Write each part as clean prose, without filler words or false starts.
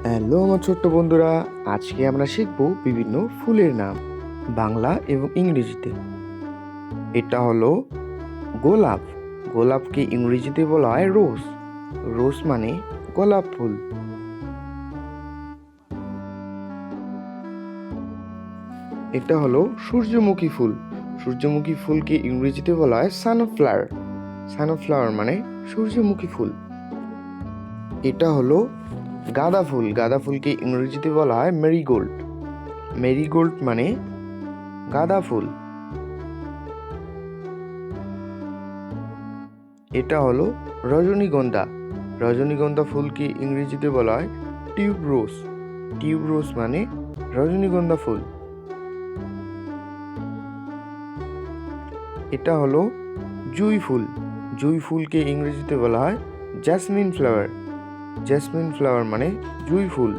Hello আমার ছোট্ট বন্ধুরা, আজকে আমরা শিখব বিভিন্ন ফুলের নাম বাংলা এবং ইংরেজিতে। এটা হলো গোলাপ। গোলাপকে ইংরেজিতে বলা হয় রোজ। রোজ মানে গোলাপ ফুল। এটা হলো সূর্যমুখী ফুল। সূর্যমুখী ফুলকে ইংরেজিতে বলা হয় সানফ্লাওয়ার। সানফ্লাওয়ার মানে সূর্যমুখী ফুল। এটা হলো গাঁদা ফুল। গাঁদা ফুলকে ইংরেজিতে বলা হয় মেরিগোল্ড। মেরিগোল্ড মানে গাঁদা ফুল। এটা হলো রজনীগন্ধা। রজনীগন্ধা ফুলকে ইংরেজিতে বলা হয় টিউবরোজ। টিউবরোজ মানে রজনীগন্ধা ফুল। এটা হলো জুঁই ফুল। জুঁই ফুলকে ইংরেজিতে বলা হয় জ্যাসমিন ফ্লাওয়ার। জ্যাসমিন ফ্লাওয়ার মানে জুঁই ফুল।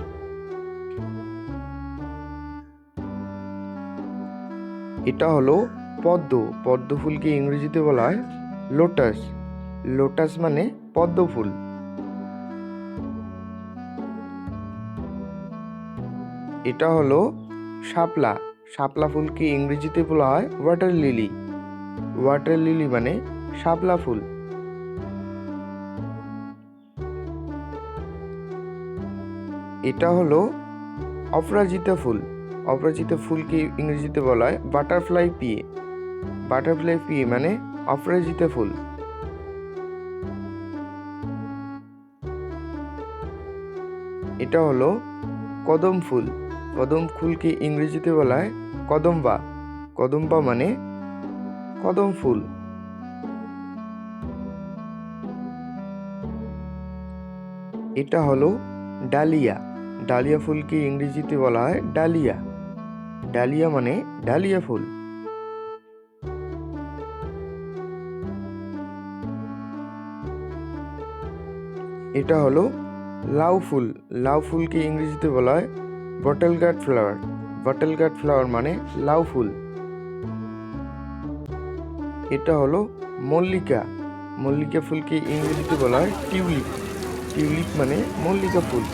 এটা হলো পদ্ম। পদ্ম ফুলকে ইংরেজিতে বলা হয় লোটাস। লোটাস মানে পদ্ম ফুল। এটা হলো শাপলা। শাপলা ফুলকে ইংরেজিতে বলা হয় ওয়াটার লিলি। ওয়াটার লিলি মানে শাপলা ফুল। এটা হলো অপরাজিতা ফুল। অপরাজিতা ফুলকে ইংরেজিতে বলা হয় বাটারফ্লাই পি। বাটারফ্লাই পি মানে অপরাজিতা ফুল। এটা হলো কদম ফুল। কদম ফুলকে ইংরেজিতে বলা হয় কদম্বা। কদম্বা মানে কদম ফুল। এটা হলো ডালিয়া। ডালিয়া ফুলকে ইংরেজিতে বলা হয় ডালিয়া। ডালিয়া মানে ডালিয়া ফুল। এটা হলো লাউ ফুল। লাউ ফুলকে ইংরেজিতে বলা হয় bottle gourd flower. Bottle gourd flower মানে লাউ ফুল। এটা হলো মল্লিকা। মল্লিকা ফুলকে ইংরেজিতে বলা হয় টিউলিপ। টিউলিপ মানে মল্লিকা ফুল।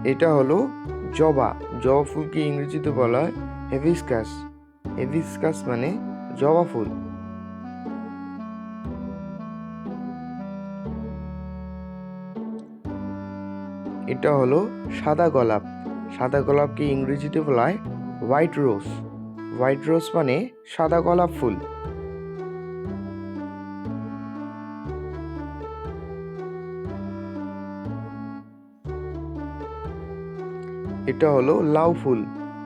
এটা হলো জবা। জবা ফুলকে ইংরেজিতে বলা হয় হেবিস্কাস। হেবিস্কাস মানে জবা ফুল। এটা হলো সাদা গোলাপ। সাদা গোলাপকে ইংরেজিতে বলা হয় হোয়াইট রোজ। হোয়াইট রোজ মানে সাদা গোলাপ ফুল। এটা হলো লাউ ফুল।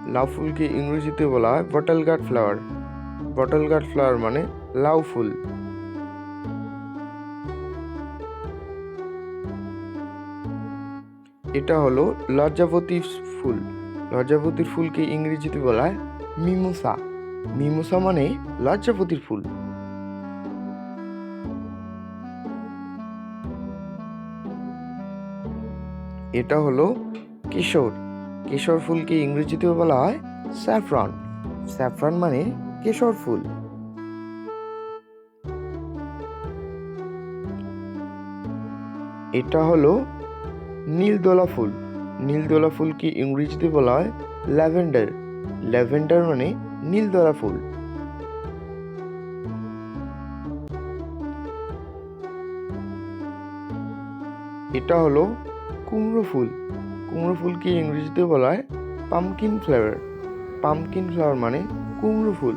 লাউ ফুলকে ইংরেজিতে বলা হয় bottle gourd flower. Bottle gourd flower মানে লাউ ফুল। এটা হলো লজ্জাবতী ফুল। লজ্জাবতীর ফুলকে ইংরেজিতে বলা হয় মিমোসা। মিমোসা মানে লজ্জাবতীর ফুল। এটা হলো কেশর। কেশর ফুলকে ইংরেজিতে বলা হয় স্যাফরন। স্যাফরন মানে কেশর ফুল। এটা হলো নীলদোলা ফুল। নীলদোলা ফুলকে ইংরেজিতে বলা হয় ল্যাভেন্ডার। ল্যাভেন্ডার মানে নীলদোলা ফুল। এটা হলো কুমড়ো ফুল। কুমড়ো ফুলকে ইংরেজিতে বলা হয় পামকিন ফ্লাওয়ার। পামকিন ফ্লাওয়ার মানে কুমড়ো ফুল।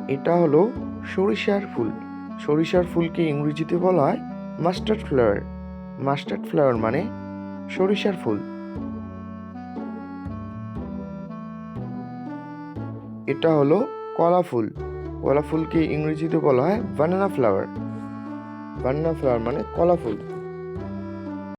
এটা হলো সরিষার ফুল। সরিষার ফুলকে ইংরেজিতে বলা হয় মাস্টার্ড ফ্লাওয়ার। মাস্টার্ড ফ্লাওয়ার মানে সরিষার ফুল। এটা হলো কলা ফুল। কলা ফুলকে ইংরেজিতে বলা হয় বানানা ফ্লাওয়ার। বানানা ফ্লাওয়ার মানে কলা ফুল।